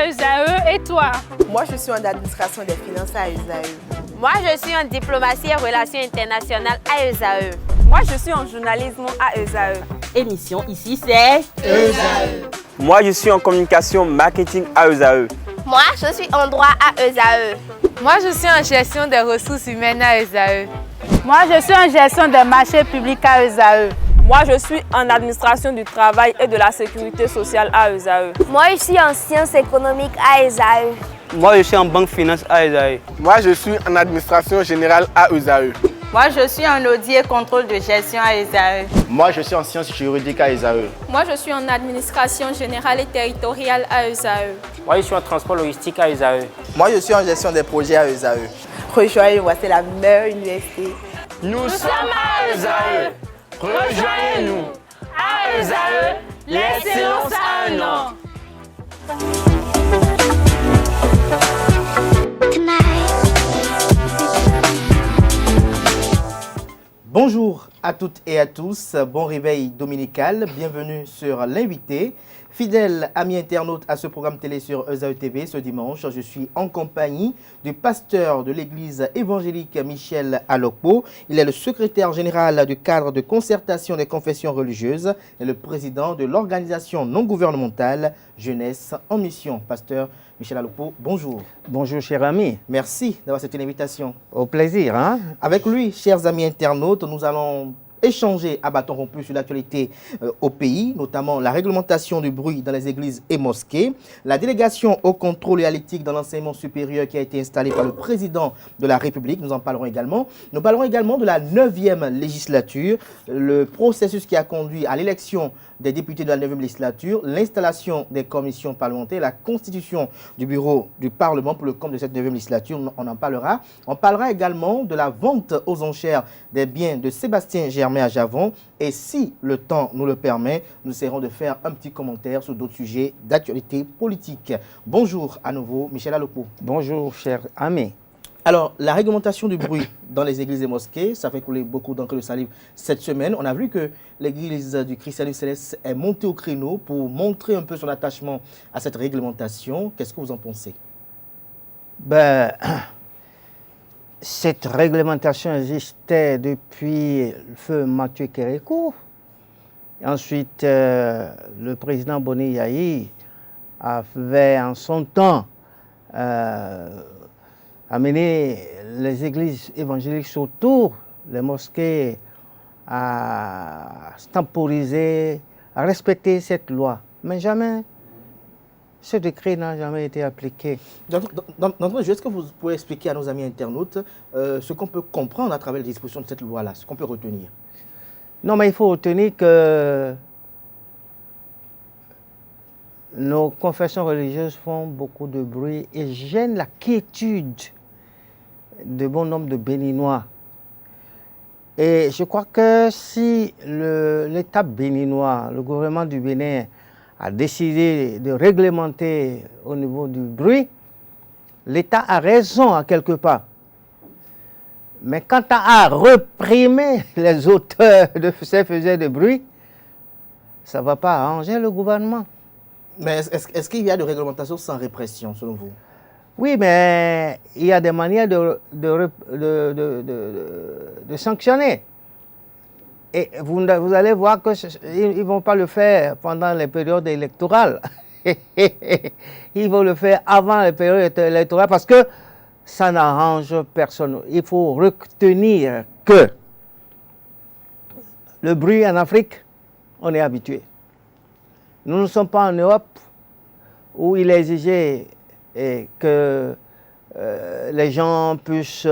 ESAE et toi? Moi, je suis en administration des finances à ESAE. Moi, je suis en diplomatie et relations internationales à ESAE. Moi, je suis en journalisme à ESAE. Émission ici, c'est ESAE. Moi, je suis en communication marketing à ESAE. Moi, je suis en droit à ESAE. Moi, je suis en gestion des ressources humaines à ESAE. Moi, je suis en gestion des marchés publics à ESAE. Moi, je suis en administration du travail et de la sécurité sociale à ESAE. Moi, je suis en sciences économiques à ESAE. Moi, je suis en banque finance à ESAE. Moi, je suis en administration générale à ESAE. Moi, je suis en audit et contrôle de gestion à ESAE. Moi, je suis en sciences juridiques à ESAE. Moi, je suis en administration générale et territoriale à ESAE. Moi, je suis en transport logistique à ESAE. Moi, je suis en gestion des projets à ESAE. Rejoignez-moi, c'est la meilleure université. Nous sommes à ESAE. Rejoignez-nous. À ESAE, l'excellence a un nom. Bonjour à toutes et à tous, bon réveil dominical, bienvenue sur l'invité. Fidèles amis internautes à ce programme télé sur ESAE TV, ce dimanche, je suis en compagnie du pasteur de l'église évangélique Michel Alokpo. Il est le secrétaire général du cadre de concertation des confessions religieuses et le président de l'organisation non gouvernementale Jeunesse en mission. Pasteur Michel Alokpo, bonjour. Bonjour, cher ami. Merci d'avoir accepté l'invitation. Au plaisir. Hein? Avec lui, chers amis internautes, nous allons échanger à bâton rompu sur l'actualité au pays, notamment la réglementation du bruit dans les églises et mosquées, la délégation au contrôle et à l'éthique dans l'enseignement supérieur qui a été installée par le président de la République. Nous en parlerons également. Nous parlerons également de la 9e législature, le processus qui a conduit à l'élection des députés de la 9e législature, l'installation des commissions parlementaires, la constitution du bureau du Parlement pour le compte de cette 9e législature. On en parlera. On parlera également de la vente aux enchères des biens de Sébastien Germain à Javon. Et si le temps nous le permet, nous essaierons de faire un petit commentaire sur d'autres sujets d'actualité politique. Bonjour à nouveau, Michel Alokpo. Bonjour, cher ami. Alors, la réglementation du bruit dans les églises et mosquées, ça fait couler beaucoup d'encre de salive cette semaine. On a vu que l'église du Christianisme céleste est montée au créneau pour montrer un peu son attachement à cette réglementation. Qu'est-ce que vous en pensez? Ben, cette réglementation existait depuis le feu Mathieu Kérékou. Ensuite, le président Boni Yahi avait en son temps amener les églises évangéliques autour, les mosquées, à temporiser, à respecter cette loi. Mais jamais, ce décret n'a jamais été appliqué. D'entrée, est-ce que vous pouvez expliquer à nos amis internautes ce qu'on peut comprendre à travers les dispositions de cette loi-là, ce qu'on peut retenir? Non, mais il faut retenir que nos confessions religieuses font beaucoup de bruit et gênent la quiétude de bon nombre de Béninois. Et je crois que si l'État béninois, le gouvernement du Bénin, a décidé de réglementer au niveau du bruit, l'État a raison à quelque part. Mais quant à réprimer les auteurs de ces faiseurs de bruit, ça ne va pas arranger le gouvernement. Mais est-ce qu'il y a de réglementation sans répression, selon vous? Oui, mais il y a des manières de sanctionner. Et vous allez voir qu'ils ne vont pas le faire pendant les périodes électorales. Ils vont le faire avant les périodes électorales parce que ça n'arrange personne. Il faut retenir que le bruit en Afrique, on est habitué. Nous ne sommes pas en Europe où il est exigé que les gens puissent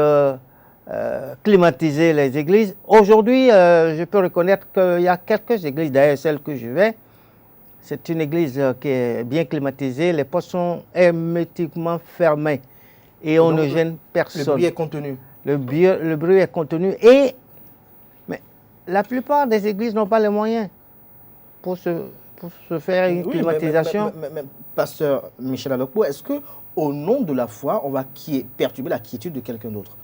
climatiser les églises. Aujourd'hui, je peux reconnaître qu'il y a quelques églises, d'ailleurs celle que je vais, c'est une église qui est bien climatisée, les portes sont hermétiquement fermées et on ne gêne personne. Le bruit est contenu. Le bruit est contenu mais la plupart des églises n'ont pas les moyens pour se faire une climatisation. Mais, pasteur Michel Alokpo, est-ce que au nom de la foi, on va perturber la quiétude de quelqu'un d'autre?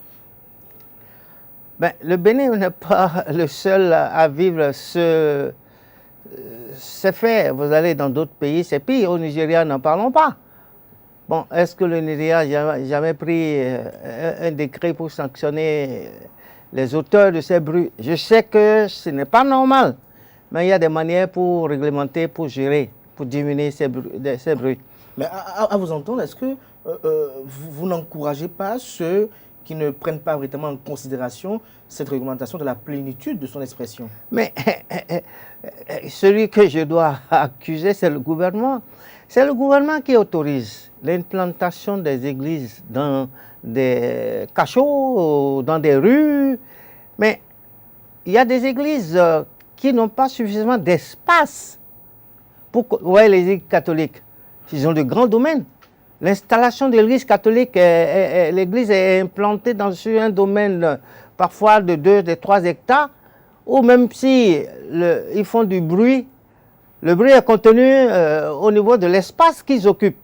Ben, le Bénin n'est pas le seul à vivre c'est fait. Vous allez dans d'autres pays, c'est pire. Au Nigeria, n'en parlons pas. Bon, est-ce que le Nigeria n'a jamais pris un décret pour sanctionner les auteurs de ces bruits? Je sais que ce n'est pas normal, mais il y a des manières pour réglementer, pour gérer, pour diminuer ces bruits. Mais à vous entendre, est-ce que vous n'encouragez pas ceux qui ne prennent pas véritablement en considération cette réglementation de la plénitude de son expression? Mais celui que je dois accuser, c'est le gouvernement. C'est le gouvernement qui autorise l'implantation des églises dans des cachots, dans des rues. Mais il y a des églises qui n'ont pas suffisamment d'espace. Ouais, les églises catholiques, ils ont de grands domaines. L'installation de l'église catholique, l'église est implantée sur un domaine parfois de 2, de 3 hectares, ou même si ils font du bruit, le bruit est contenu au niveau de l'espace qu'ils occupent.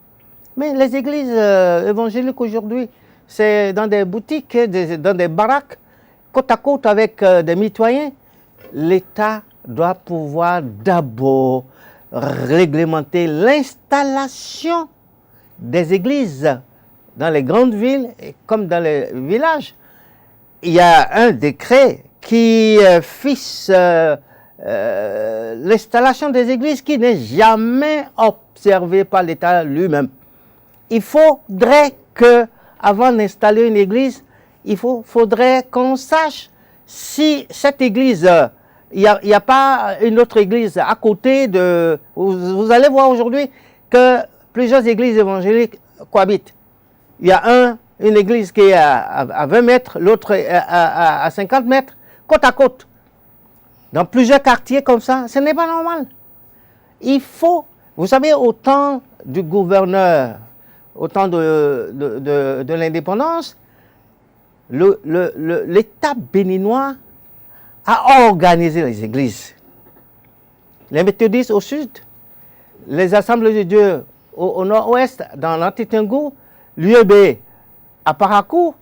Mais les églises évangéliques aujourd'hui, c'est dans des boutiques, dans des baraques, côte à côte avec des mitoyens. L'État doit pouvoir d'abord réglementer l'installation des églises dans les grandes villes comme dans les villages. Il y a un décret qui fixe l'installation des églises qui n'est jamais observée par l'État lui-même. Il faudrait que, avant d'installer une église, faudrait qu'on sache si cette église, il n'y a pas une autre église à côté de... Vous allez voir aujourd'hui que plusieurs églises évangéliques cohabitent. Il y a une église qui est à 20 mètres, l'autre à 50 mètres, côte à côte. Dans plusieurs quartiers comme ça, ce n'est pas normal. Il faut, vous savez, au temps du gouverneur, au temps de l'indépendance, l'État béninois a organisé les églises. Les méthodistes au sud, les assemblées de Dieu au nord-ouest, dans l'Antitingou, l'UEB à Parakou,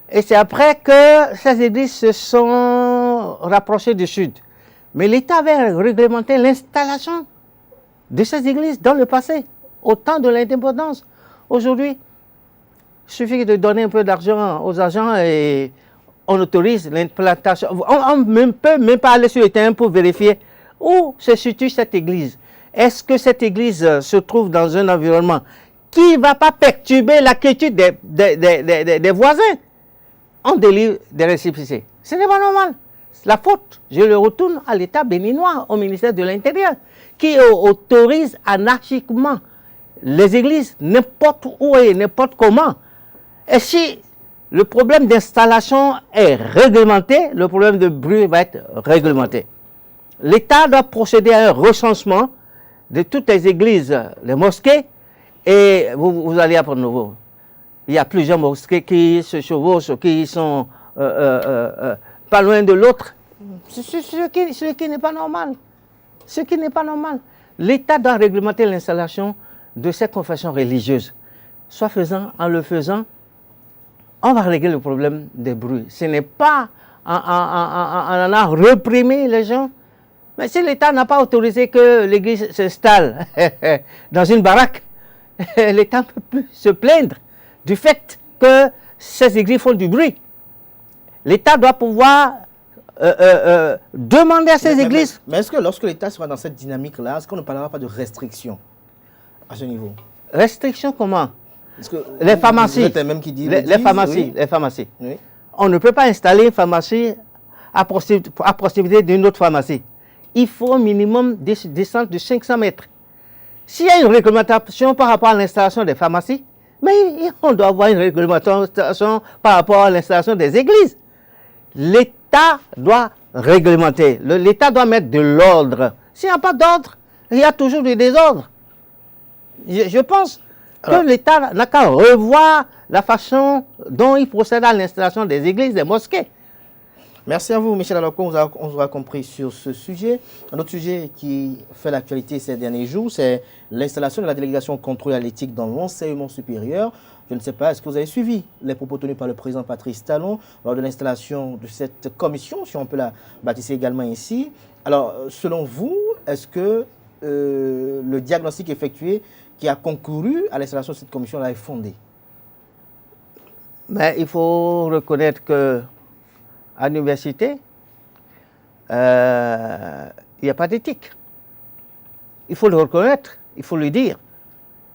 et c'est après que ces églises se sont rapprochées du sud. Mais l'État avait réglementé l'installation de ces églises dans le passé, au temps de l'indépendance. Aujourd'hui, il suffit de donner un peu d'argent aux agents et on autorise l'implantation. On ne peut même pas aller sur le terrain pour vérifier où se situe cette église. Est-ce que cette église se trouve dans un environnement qui ne va pas perturber la quiétude des voisins? On délivre des récépissés. Ce n'est pas normal. La faute, je le retourne à l'État béninois, au ministère de l'Intérieur, qui autorise anarchiquement les églises n'importe où et n'importe comment. Et si le problème d'installation est réglementé, le problème de bruit va être réglementé. L'État doit procéder à un recensement de toutes les églises, les mosquées, et vous allez apprendre nouveau. Il y a plusieurs mosquées qui se chevauchent, qui sont pas loin de l'autre. Ce qui n'est pas normal. Ce qui n'est pas normal. L'État doit réglementer l'installation de ces confessions religieuses. Soit faisant, en le faisant, on va régler le problème des bruits. Ce n'est pas en a réprimé les gens. Mais si l'État n'a pas autorisé que l'église s'installe dans une baraque, l'État ne peut plus se plaindre du fait que ces églises font du bruit. L'État doit pouvoir demander à ces églises... Mais est-ce que lorsque l'État sera dans cette dynamique-là, est-ce qu'on ne parlera pas de restrictions à ce niveau? Restrictions comment? Les pharmacies. Les pharmacies. Oui. On ne peut pas installer une pharmacie à proximité d'une autre pharmacie. Il faut un minimum de distance de 500 mètres. S'il y a une réglementation par rapport à l'installation des pharmacies, mais on doit avoir une réglementation par rapport à l'installation des églises. L'État doit réglementer. L'État doit mettre de l'ordre. S'il n'y a pas d'ordre, il y a toujours du désordre. Je pense que l'État n'a qu'à revoir la façon dont il procède à l'installation des églises, des mosquées. Merci à vous, Michel Aloko. On vous aura compris sur ce sujet. Un autre sujet qui fait l'actualité ces derniers jours, c'est l'installation de la délégation contrôle à l'éthique dans l'enseignement supérieur. Je ne sais pas, est-ce que vous avez suivi les propos tenus par le président Patrice Talon lors de l'installation de cette commission, si on peut la baptiser également ici? Alors, selon vous, est-ce que le diagnostic effectué qui a concouru à l'installation de cette commission-là est fondé? Mais il faut reconnaître qu'à l'université, il n'y a pas d'éthique. Il faut le reconnaître, il faut le dire.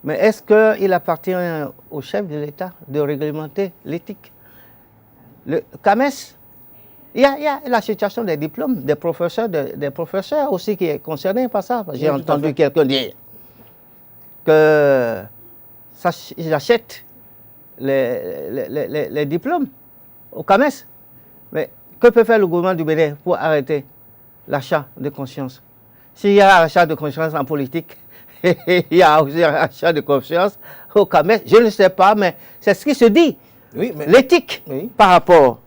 Mais est-ce qu'il appartient au chef de l'État de réglementer l'éthique? Le CAMES, il y a la situation des diplômes des professeurs aussi qui est concerné par ça. J'ai entendu quelqu'un dire qu'ils achètent les diplômes au CAMES. Mais que peut faire le gouvernement du Bénin pour arrêter l'achat de conscience? S'il y a achat de conscience en politique, il y a aussi un achat de conscience au CAMES. Je ne sais pas, mais c'est ce qui se dit. Oui, mais... L'éthique par rapport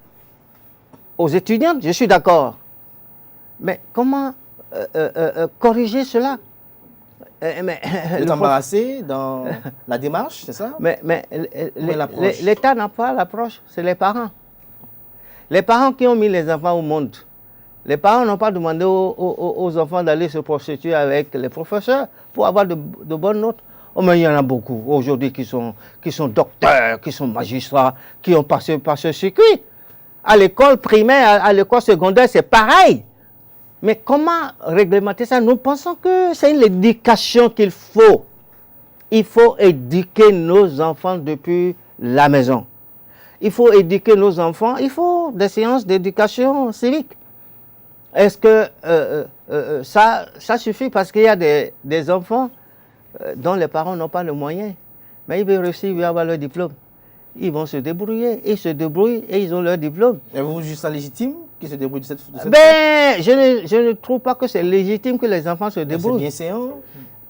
aux étudiants, je suis d'accord. Mais comment corriger cela? Vous êtes embarrassé dans la démarche, c'est ça? Mais l'État n'a pas l'approche, c'est les parents. Les parents qui ont mis les enfants au monde. Les parents n'ont pas demandé aux enfants d'aller se prostituer avec les professeurs pour avoir de bonnes notes. Oh, mais il y en a beaucoup aujourd'hui qui sont docteurs, qui sont magistrats, qui ont passé par ce circuit. À l'école primaire, à l'école secondaire, c'est pareil. Mais comment réglementer ça? Nous pensons que c'est une éducation qu'il faut. Il faut éduquer nos enfants depuis la maison. Il faut éduquer nos enfants, il faut des séances d'éducation civique. Est-ce que ça suffit? Parce qu'il y a des enfants dont les parents n'ont pas le moyen, mais ils veulent réussir, ils veulent avoir leur diplôme. Ils vont se débrouiller, ils se débrouillent et ils ont leur diplôme. Et vous jugez ça légitime qu'ils se débrouillent de cette façon? Je ne trouve pas que c'est légitime que les enfants se débrouillent. C'est bienséant?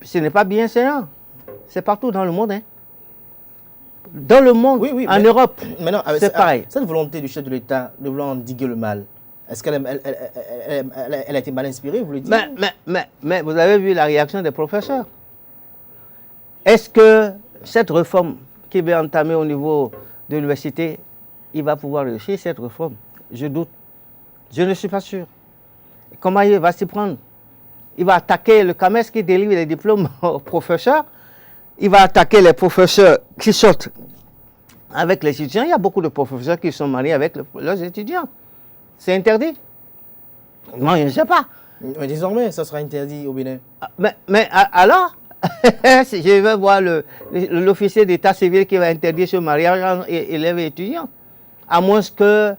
Ce n'est pas bienséant. C'est partout dans le monde. Hein. Dans le monde, en Europe, c'est pareil. Cette volonté du chef de l'État de vouloir endiguer le mal, est-ce qu'elle a été mal inspirée, vous le dites? Mais vous avez vu la réaction des professeurs. Est-ce que cette réforme qui va entamer au niveau de l'université, il va pouvoir réussir cette réforme? Je doute. Je ne suis pas sûr. Comment il va s'y prendre? Il va attaquer le CAMES qui délivre les diplômes aux professeurs. Il va attaquer les professeurs qui sortent avec les étudiants. Il y a beaucoup de professeurs qui sont mariés avec leurs étudiants. C'est interdit? Moi, je ne sais pas. Mais désormais, ça sera interdit au Bénin. Mais alors, je vais voir l'officier d'état civil qui va interdire ce mariage entre élèves et étudiants. À moins qu'il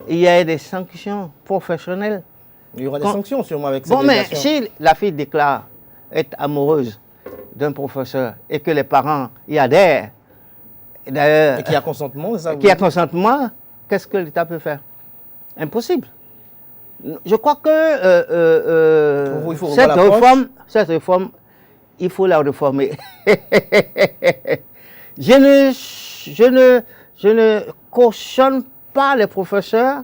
y ait des sanctions professionnelles. Il y aura des sanctions sûrement avec cette mais si la fille déclare être amoureuse d'un professeur et que les parents y adhèrent, et qu'il y a consentement, ça, qu'il y a consentement, qu'est-ce que l'État peut faire? Impossible. Je crois que cette réforme, il faut la réformer. Je ne cautionne pas les professeurs,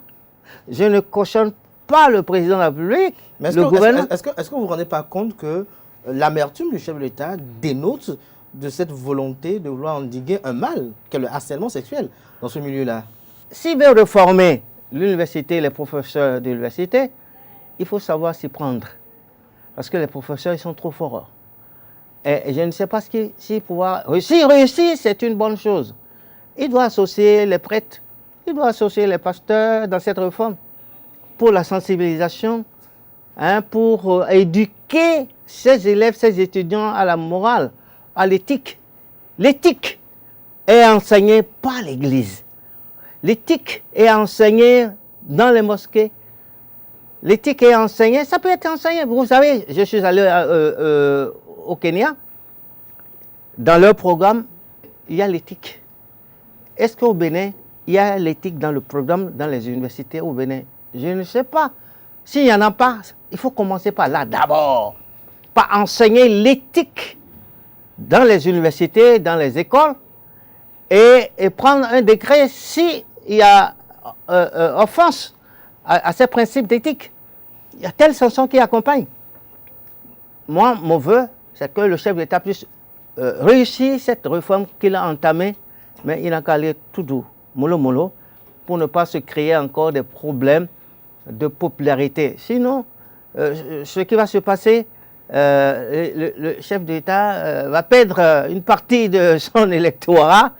je ne cautionne pas le président de la République, le gouvernement. Est-ce que vous ne vous rendez pas compte que l'amertume du chef de l'État dénote de cette volonté de vouloir endiguer un mal, qu'est le harcèlement sexuel dans ce milieu-là? S'il veut réformer l'université, les professeurs de l'université, il faut savoir s'y prendre. Parce que les professeurs, ils sont trop forts. Et je ne sais pas s'il pourra réussir. Réussir, c'est une bonne chose. Il doit associer les prêtres, il doit associer les pasteurs dans cette réforme pour la sensibilisation, pour éduquer ses élèves, ses étudiants à la morale, à l'éthique. L'éthique est enseignée par l'Église. L'éthique est enseignée dans les mosquées. L'éthique est enseignée, ça peut être enseigné. Vous savez, je suis allé au Kenya. Dans leur programme, il y a l'éthique. Est-ce qu'au Bénin, il y a l'éthique dans le programme, dans les universités au Bénin? Je ne sais pas. S'il n'y en a pas, il faut commencer par là d'abord. Par enseigner l'éthique dans les universités, dans les écoles, et prendre un décret s'il y a offense à ces principes d'éthique. Il y a telle sanction qui accompagne. Moi, mon vœu, c'est que le chef d'État puisse réussir cette réforme qu'il a entamée, mais il n'a qu'à aller tout doux, mollo mollo, pour ne pas se créer encore des problèmes de popularité. Sinon, ce qui va se passer, le chef d'État va perdre une partie de son électorat,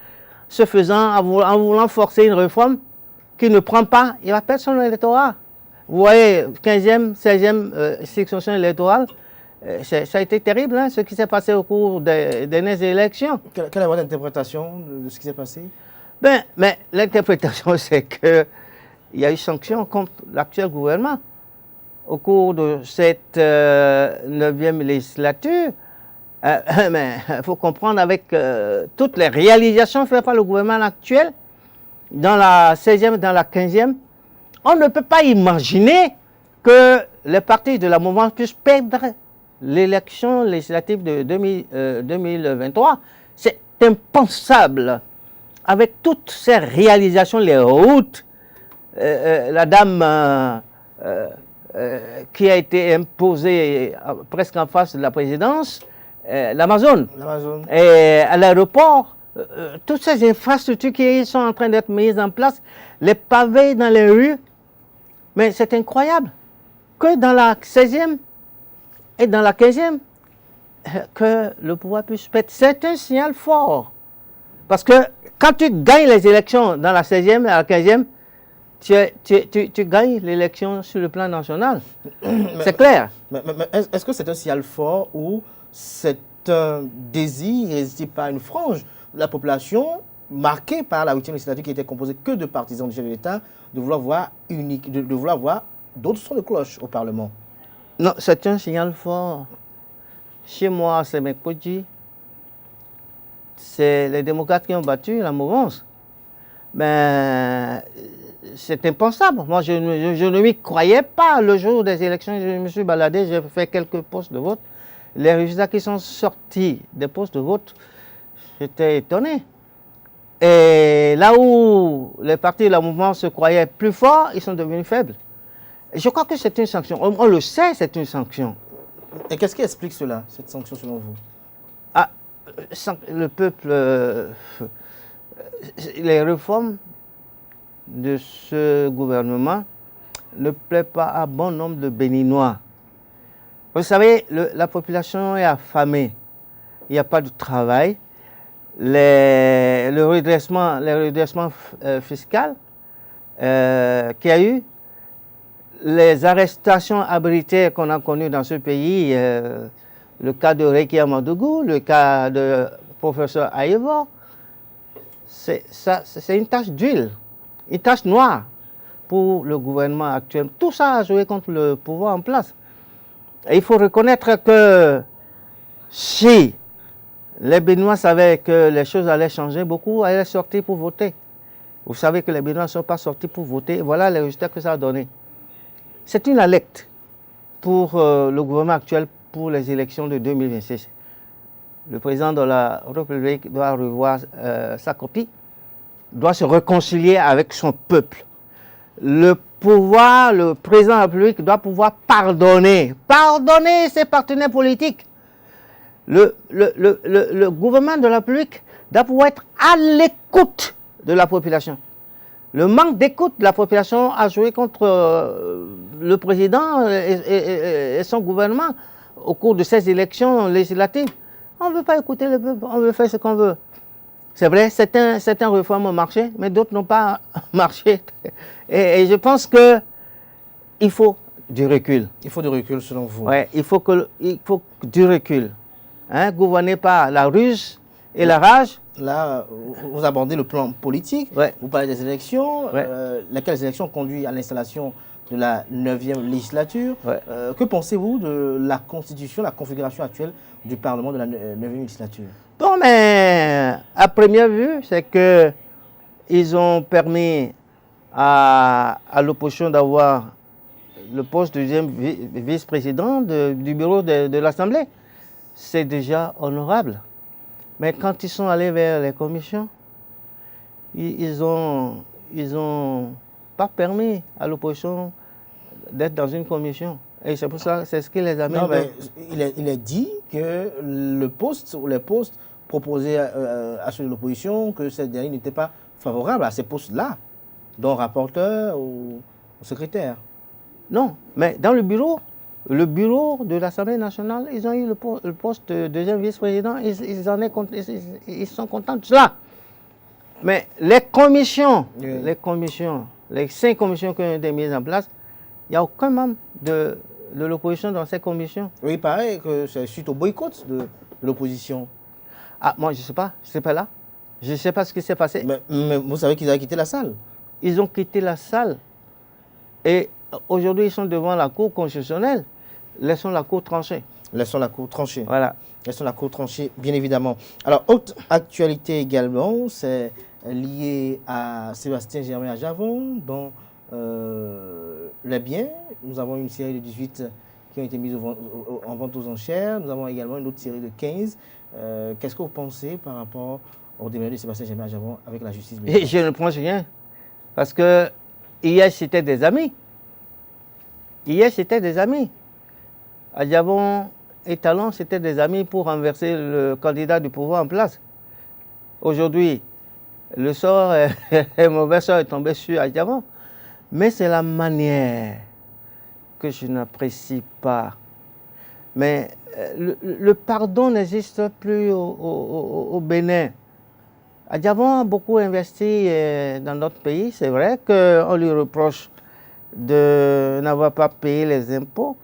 ce faisant, en voulant forcer une réforme qu'il ne prend pas, il va perdre son électorat. Vous voyez, 15e, 16e section électorale, ça a été terrible, hein, ce qui s'est passé au cours des dernières élections. Quelle est votre interprétation de ce qui s'est passé? Mais l'interprétation, c'est qu'il y a eu sanction contre l'actuel gouvernement. Au cours de cette 9e législature, mais il faut comprendre avec toutes les réalisations faites par le gouvernement actuel, dans la 16e et dans la 15e, on ne peut pas imaginer que les partis de la mouvance puissent perdre l'élection législative de 2023. C'est impensable. Avec toutes ces réalisations, les routes, la dame qui a été imposée presque en face de la présidence, l'Amazon, et à l'aéroport, toutes ces infrastructures qui sont en train d'être mises en place, les pavés dans les rues, mais c'est incroyable que dans la 16e et dans la 15e, que le pouvoir puisse perdre. C'est un signal fort. Parce que quand tu gagnes les élections dans la 16e et la 15e, tu gagnes l'élection sur le plan national. C'est clair. Mais est-ce que c'est un signal fort ou c'est un désir résisté par une frange de la population marquée par la 8e législature qui était composée que de partisans du chef de l'État, de vouloir voir de vouloir voir d'autres sons de cloche au Parlement? Non, c'est un signal fort. Chez moi, c'est Mekpoji. C'est les démocrates qui ont battu la mouvance. Mais c'est impensable. Moi, je ne m'y croyais pas le jour des élections. Je me suis baladé, j'ai fait quelques postes de vote. Les résultats qui sont sortis des postes de vote, j'étais étonné. Et là où les partis de la mouvance se croyaient plus forts, ils sont devenus faibles. Et je crois que c'est une sanction. On le sait, c'est une sanction. Et qu'est-ce qui explique cela, cette sanction selon vous? Le peuple, les réformes de ce gouvernement ne plaisent pas à bon nombre de Béninois. Vous savez, la population est affamée. Il n'y a pas de travail. Le redressement fiscal qu'il y a eu, les arrestations arbitraires qu'on a connues dans ce pays, le cas de Reiki Amadougou, le cas de professeur Aïvo, c'est une tache d'huile, une tache noire pour le gouvernement actuel. Tout ça a joué contre le pouvoir en place. Et il faut reconnaître que si les Béninois savaient que les choses allaient changer, beaucoup allaient sortir pour voter. Vous savez que les Béninois ne sont pas sortis pour voter, et voilà les résultats que ça a donné. C'est une alerte pour le gouvernement actuel pour les élections de 2026. Le président de la République doit revoir sa copie, doit se réconcilier avec son peuple. Le pouvoir, le président de la République doit pouvoir pardonner ses partenaires politiques. Le gouvernement de la République doit pouvoir être à l'écoute de la population. Le manque d'écoute de la population a joué contre le président et son gouvernement au cours de ces élections législatives. On ne veut pas écouter le peuple, on veut faire ce qu'on veut. C'est vrai, certaines réformes ont marché, mais d'autres n'ont pas marché. Et je pense qu'il faut du recul. Il faut du recul selon vous? Oui, il faut du recul. Hein, gouverner par la ruse et la rage. Là, vous abordez le plan politique, vous parlez des élections, lesquelles élections conduisent à l'installation de la 9e législature. Que pensez-vous de la constitution, la configuration actuelle du Parlement de la 9e législature? Bon, mais à première vue, c'est qu'ils ont permis à l'opposition d'avoir le poste de deuxième vice-président du bureau de l'Assemblée. C'est déjà honorable. Mais quand ils sont allés vers les commissions, ils ont pas permis à l'opposition d'être dans une commission. Et c'est pour ça, c'est ce qui les amène. Non, mais il est dit que le poste ou les postes proposés à ceux de l'opposition, que ces derniers n'étaient pas favorables à ces postes-là, dont rapporteur ou secrétaire. Non, mais dans le bureau, le bureau de l'Assemblée nationale, ils ont eu le poste de deuxième vice-président, ils sont contents de cela. Mais les commissions, les 5 commissions qui ont été mises en place, il n'y a aucun membre de l'opposition dans ces commissions. Oui, pareil, que c'est suite au boycott de l'opposition. Ah, moi, je ne sais pas, je ne sais pas là. Je ne sais pas ce qui s'est passé. Mais vous savez qu'ils avaient quitté la salle. Ils ont quitté la salle. Et aujourd'hui, ils sont devant la Cour constitutionnelle. Laissons la Cour trancher. Laissons la Cour trancher. Voilà. Laissons la Cour trancher, bien évidemment. Alors, autre actualité également, c'est lié à Sébastien Germain à Javon, dont les biens. Nous avons une série de 18 qui ont été mises en vente aux enchères. Nous avons également une autre série de 15. Qu'est-ce que vous pensez par rapport au déménagement de Sébastien Germain à Javon avec la justice? Et je ne pense rien. Parce que hier, c'était des amis. Hier, c'était des amis. Adjavon et Talon, c'était des amis pour renverser le candidat du pouvoir en place. Aujourd'hui, le sort, le mauvais sort est tombé sur Adjavon. Mais c'est la manière que je n'apprécie pas. Mais le pardon n'existe plus au Bénin. Adjavon a beaucoup investi dans notre pays. C'est vrai qu'on lui reproche de n'avoir pas payé les impôts.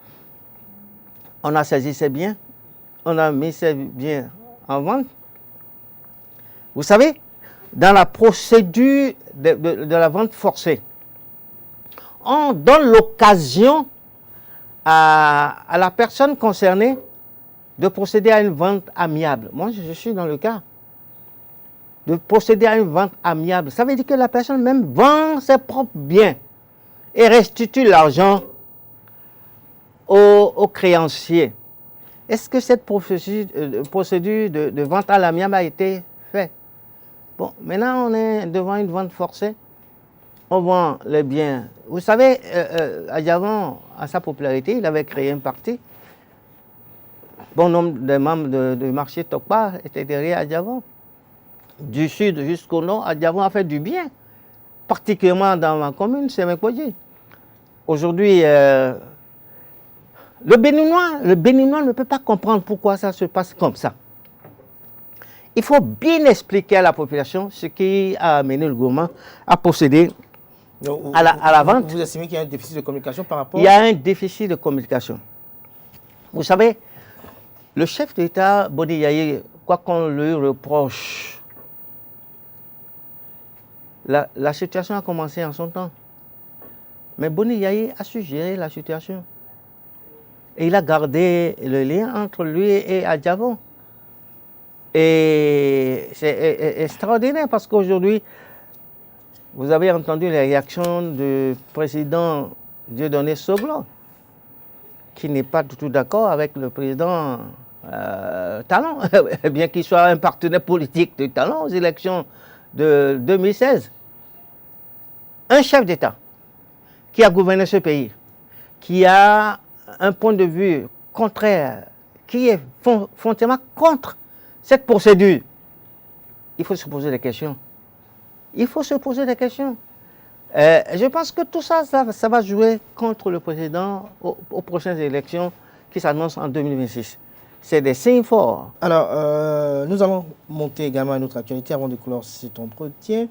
On a saisi ses biens. On a mis ses biens en vente. Vous savez, dans la procédure de la vente forcée, on donne l'occasion à la personne concernée de procéder à une vente amiable. Moi, je suis dans le cas de procéder à une vente amiable. Ça veut dire que la personne même vend ses propres biens et restitue l'argent aux créanciers. Est-ce que cette procédure de vente à l'amiable a été faite? Bon, maintenant on est devant une vente forcée. On vend les biens. Vous savez, Adjavon, à sa popularité, il avait créé un parti. Bon nombre de membres du marché Tokpa étaient derrière Adjavon. Du sud jusqu'au nord, Adjavon a fait du bien, particulièrement dans ma commune, c'est Mekwadji. Aujourd'hui, le Béninois ne peut pas comprendre pourquoi ça se passe comme ça. Il faut bien expliquer à la population ce qui a amené le gouvernement à procéder à la vente. Vous estimez qu'il y a un déficit de communication par rapport... Il y a un déficit de communication. Vous savez, le chef d'État, Boni Yaye, quoi qu'on lui reproche, la situation a commencé en son temps. Mais Boni Yaye a su gérer la situation. Et il a gardé le lien entre lui et Adjavon. Et c'est extraordinaire parce qu'aujourd'hui, vous avez entendu les réactions du président Dieudonné Soglo, qui n'est pas du tout d'accord avec le président Talon, bien qu'il soit un partenaire politique de Talon aux élections de 2016. Un chef d'État qui a gouverné ce pays, qui a un point de vue contraire, qui est fondamentalement contre cette procédure, il faut se poser des questions. Il faut se poser des questions. Je pense que tout ça, ça va jouer contre le président aux prochaines élections qui s'annoncent en 2026. C'est des signes forts. Alors, nous allons monter également à notre actualité avant de clore cet entretien.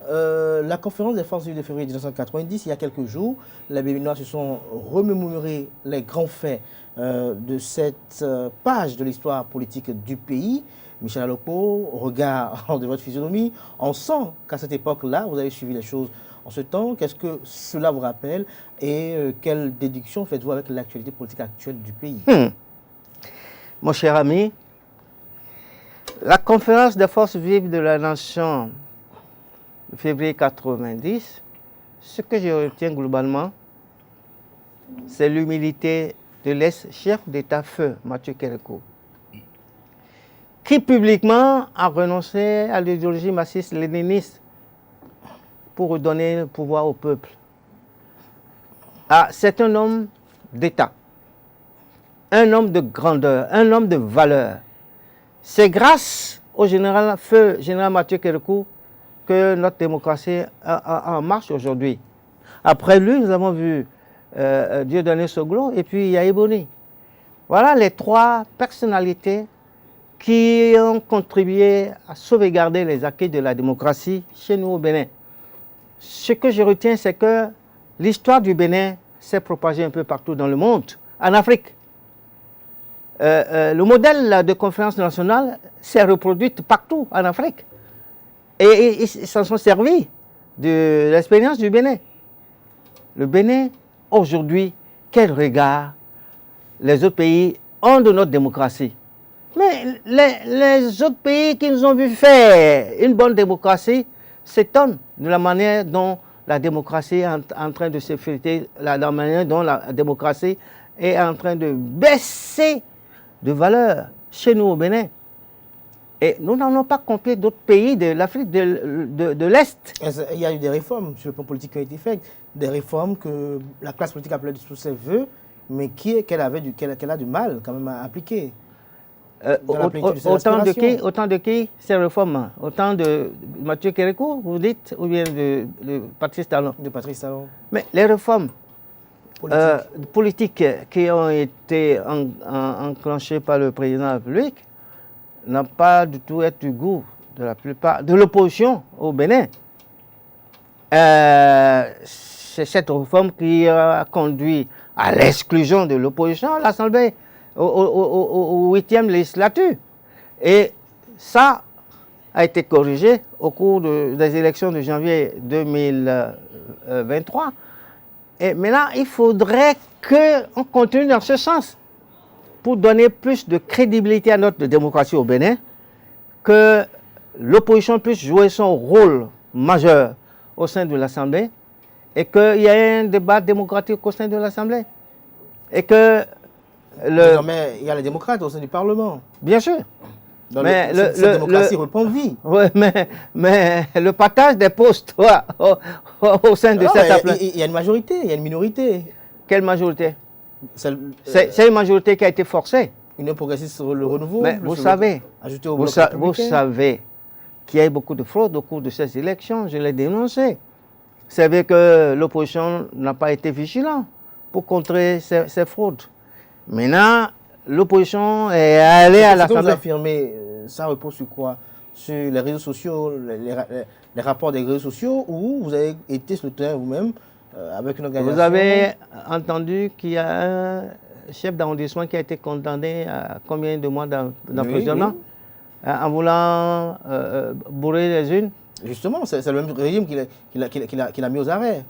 La conférence des forces vives de février 1990, il y a quelques jours, les Béninois se sont remémorés les grands faits de cette page de l'histoire politique du pays. Michel Alopo, au regard de votre physionomie, on sent qu'à cette époque-là, vous avez suivi les choses en ce temps. Qu'est-ce que cela vous rappelle et quelle déduction faites-vous avec l'actualité politique actuelle du pays? Mon cher ami, la conférence des forces vives de la nation de février 90, ce que je retiens globalement, c'est l'humilité de l'ex-chef d'État feu Mathieu Kérékou, qui publiquement a renoncé à l'idéologie marxiste-léniniste pour redonner le pouvoir au peuple. Ah, c'est un homme d'État, un homme de grandeur, un homme de valeur. C'est grâce au général Mathieu Kérékou que notre démocratie est en marche aujourd'hui. Après lui, nous avons vu Dieudonné Soglo et puis Yahi Boni. Voilà les 3 personnalités qui ont contribué à sauvegarder les acquis de la démocratie chez nous au Bénin. Ce que je retiens, c'est que l'histoire du Bénin s'est propagée un peu partout dans le monde, en Afrique. Le modèle de conférence nationale s'est reproduit partout en Afrique. Et ils s'en sont servis de l'expérience du Bénin. Le Bénin, aujourd'hui, quel regard les autres pays ont de notre démocratie. Mais les autres pays qui nous ont vu faire une bonne démocratie s'étonnent de la manière dont la démocratie est en train de s'effriter, la manière dont la démocratie est en train de baisser de valeur chez nous au Bénin. Et nous n'en pas compté d'autres pays de l'Afrique de l'Est. Il y a eu des réformes sur le plan politique qui ont été faites, des réformes que la classe politique appelait de tous ses voeux, mais qu'elle a du mal quand même à appliquer. Autant de qui ces réformes? Autant de Mathieu Kérékou, vous dites, ou bien de Patrice Talon? De Patrice Talon. Mais les réformes politiques qui ont été enclenchées par le président de la République n'ont pas du tout été du goût de la plupart de l'opposition au Bénin. C'est cette réforme qui a conduit à l'exclusion de l'opposition à l'Assemblée au 8e législature. Et ça a été corrigé au cours des élections de janvier 2023. Et maintenant, il faudrait qu'on continue dans ce sens pour donner plus de crédibilité à notre démocratie au Bénin, que l'opposition puisse jouer son rôle majeur au sein de l'Assemblée et qu'il y ait un débat démocratique au sein de l'Assemblée. Et que désormais, il y a les démocrates au sein du Parlement. Bien sûr. Mais cette démocratie reprend vie. Oui, mais le partage des postes au sein de cette assemblée. Il y a une majorité, il y a une minorité. Quelle majorité? C'est une majorité qui a été forcée. Union progressiste sur le renouveau. Mais vous savez, vous savez qu'il y a eu beaucoup de fraude au cours de ces élections. Je l'ai dénoncé. Vous savez que l'opposition n'a pas été vigilante pour contrer ces fraudes. Maintenant, l'opposition est allée à l'Assemblée. Vous affirmez, ça repose sur quoi? Sur les réseaux sociaux, les rapports des réseaux sociaux, ou vous avez été sur le terrain vous-même avec une organisation? Vous avez entendu qu'il y a un chef d'arrondissement qui a été condamné à combien de mois d'emprisonnement en voulant bourrer les unes? Justement, c'est le même régime qu'il a mis aux arrêts.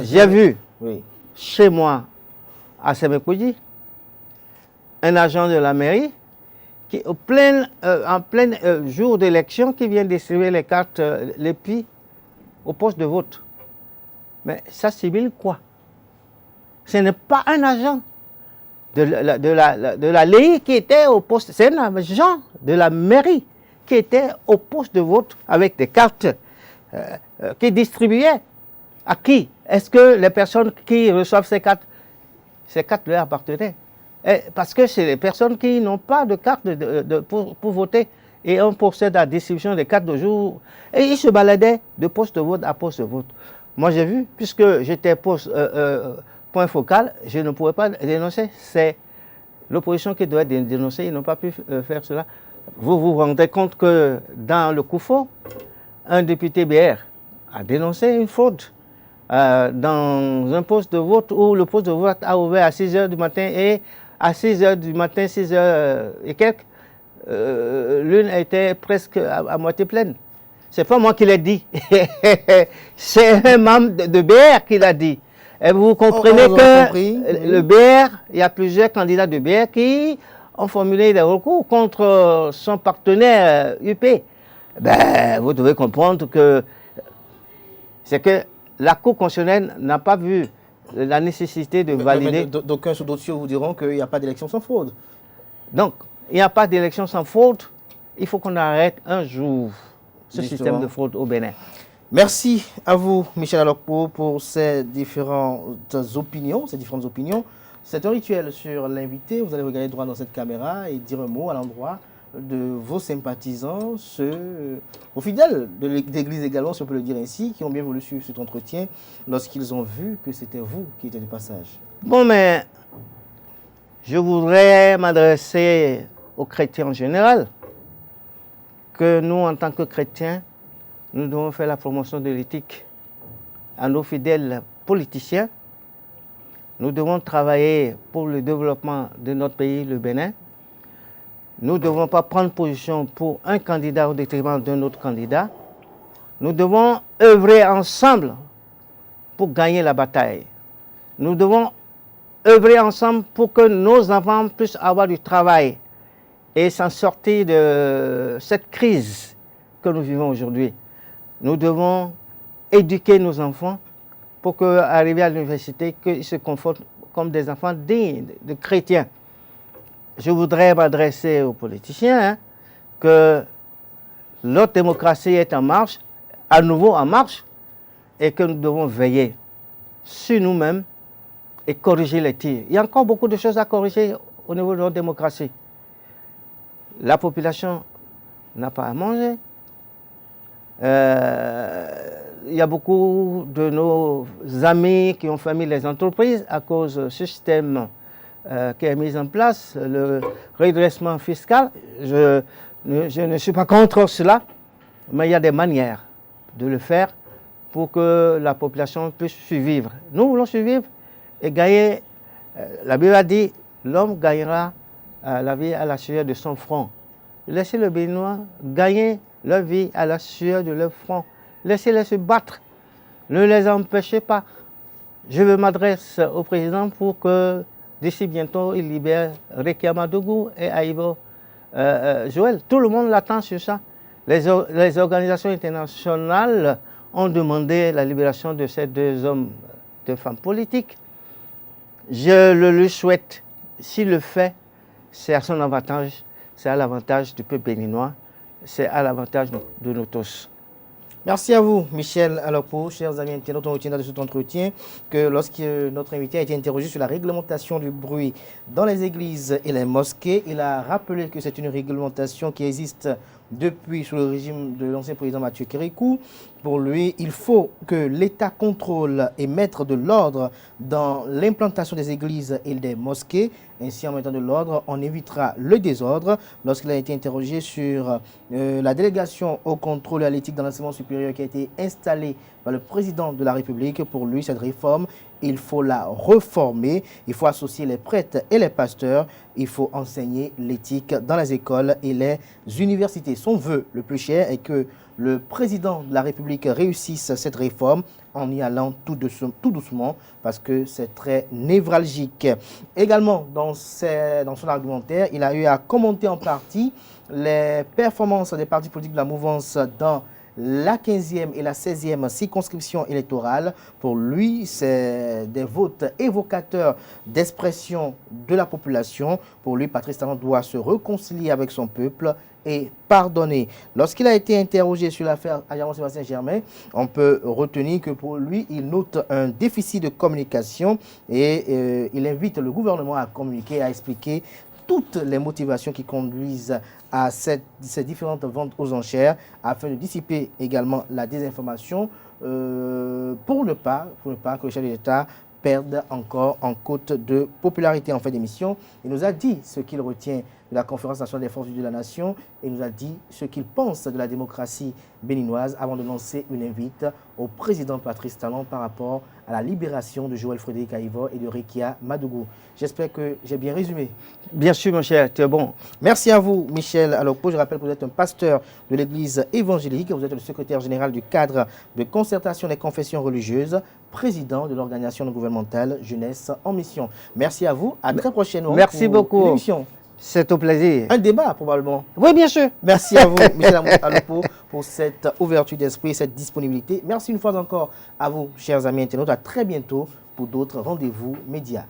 J'ai vu chez moi, à Sémékoudi, un agent de la mairie qui, en plein jour d'élection, qui vient distribuer les cartes, les plis au poste de vote. Mais ça civile quoi? Ce n'est pas un agent de la LEI qui était au poste, c'est un agent de la mairie qui était au poste de vote avec des cartes qui distribuait. À qui? Est-ce que les personnes qui reçoivent ces cartes leur appartenaient? Parce que c'est les personnes qui n'ont pas de carte pour voter et on procède à la distribution des cartes de jour. Et ils se baladaient de poste de vote à poste de vote. Moi j'ai vu, puisque j'étais point focal, je ne pouvais pas dénoncer. C'est l'opposition qui doit dénoncer, ils n'ont pas pu faire cela. Vous vous rendez compte que dans le Koufo, un député BR a dénoncé une fraude dans un poste de vote où le poste de vote a ouvert à 6 h du matin et à 6 h du matin, 6 h et quelques, l'une était presque à moitié pleine. C'est pas moi qui l'ai dit, c'est un membre de BR qui l'a dit. Et vous comprenez que le BR, il y a plusieurs candidats de BR qui ont formulé des recours contre son partenaire UP. Ben, vous devez comprendre que c'est que la Cour constitutionnelle n'a pas vu la nécessité de valider. D'aucuns sur d'autres vous diront qu'il n'y a pas d'élection sans fraude. Donc, il n'y a pas d'élection sans fraude. Il faut qu'on arrête un jour ce système de fraude au Bénin. Merci à vous, Michel Alokpo, pour ces différentes opinions. C'est un rituel sur l'invité. Vous allez regarder droit dans cette caméra et dire un mot à l'endroit de vos sympathisants, aux fidèles de l'Église également, si on peut le dire ainsi, qui ont bien voulu suivre cet entretien lorsqu'ils ont vu que c'était vous qui étiez de passage? Bon, mais je voudrais m'adresser aux chrétiens en général, que nous, en tant que chrétiens, nous devons faire la promotion de l'éthique à nos fidèles politiciens. Nous devons travailler pour le développement de notre pays, le Bénin. Nous ne devons pas prendre position pour un candidat au détriment d'un autre candidat. Nous devons œuvrer ensemble pour gagner la bataille. Nous devons œuvrer ensemble pour que nos enfants puissent avoir du travail et s'en sortir de cette crise que nous vivons aujourd'hui. Nous devons éduquer nos enfants pour qu'arrivés à l'université, qu'ils se comportent comme des enfants dignes de chrétiens. Je voudrais m'adresser aux politiciens que notre démocratie est en marche, à nouveau en marche, et que nous devons veiller sur nous-mêmes et corriger les tirs. Il y a encore beaucoup de choses à corriger au niveau de notre démocratie. La population n'a pas à manger. Il y a beaucoup de nos amis qui ont fermé les entreprises à cause du système qui est mis en place, le redressement fiscal. Je ne suis pas contre cela, mais il y a des manières de le faire pour que la population puisse survivre. Nous voulons survivre et gagner. La Bible a dit, l'homme gagnera la vie à la sueur de son front. Laissez le Béninois gagner leur vie à la sueur de leur front. Laissez-les se battre. Ne les empêchez pas. Je m'adresse au président pour que d'ici bientôt, il libère Rekia Madougou et Aïvo Joël. Tout le monde l'attend sur ça. Les organisations internationales ont demandé la libération de ces deux hommes, deux femmes politiques. Je le lui souhaite. S'il le fait, c'est à son avantage, c'est à l'avantage du peuple béninois, c'est à l'avantage de nous tous. Merci à vous, Michel Alopo, chers amis internautes. On retiendra de cet entretien que lorsque notre invité a été interrogé sur la réglementation du bruit dans les églises et les mosquées, il a rappelé que c'est une réglementation qui existe depuis sous le régime de l'ancien président Mathieu Kérékou. Pour lui, il faut que l'État contrôle et mette de l'ordre dans l'implantation des églises et des mosquées. Ainsi, en mettant de l'ordre, on évitera le désordre. Lorsqu'il a été interrogé sur la délégation au contrôle et à l'éthique dans l'enseignement supérieur qui a été installée par le président de la République, pour lui, cette réforme, il faut la reformer. Il faut associer les prêtres et les pasteurs. Il faut enseigner l'éthique dans les écoles et les universités. Son vœu le plus cher est que le président de la République réussisse cette réforme en y allant tout doucement parce que c'est très névralgique. Également, dans son argumentaire, il a eu à commenter en partie les performances des partis politiques de la mouvance dans la 15e et la 16e circonscription électorale. Pour lui, c'est des votes évocateurs d'expression de la population. Pour lui, Patrice Talon doit se réconcilier avec son peuple et pardonner. Lorsqu'il a été interrogé sur l'affaire Jean-Sébastien Germain, on peut retenir que pour lui, il note un déficit de communication et il invite le gouvernement à communiquer, à expliquer toutes les motivations qui conduisent à ces différentes ventes aux enchères afin de dissiper également la désinformation pour ne pas que le chef de l'État perde encore en cote de popularité. En fin d'émission, il nous a dit ce qu'il retient de la conférence nationale des forces vives de la nation et nous a dit ce qu'il pense de la démocratie béninoise avant de lancer une invite au président Patrice Talon par rapport à la libération de Joël Frédéric Aïvo et de Rekia Madougou. J'espère que j'ai bien résumé. Bien sûr, mon cher, tu es bon. Merci à vous, Michel Alopo. Je rappelle que vous êtes un pasteur de l'église évangélique. Vous êtes le secrétaire général du cadre de concertation des confessions religieuses, président de l'organisation non gouvernementale Jeunesse en Mission. Merci à vous. À très prochainement. Merci beaucoup. C'est au plaisir. Un débat, probablement. Oui, bien sûr. Merci à vous, Michel Alopo, pour cette ouverture d'esprit, cette disponibilité. Merci une fois encore à vous, chers amis internautes. À très bientôt pour d'autres rendez-vous médias.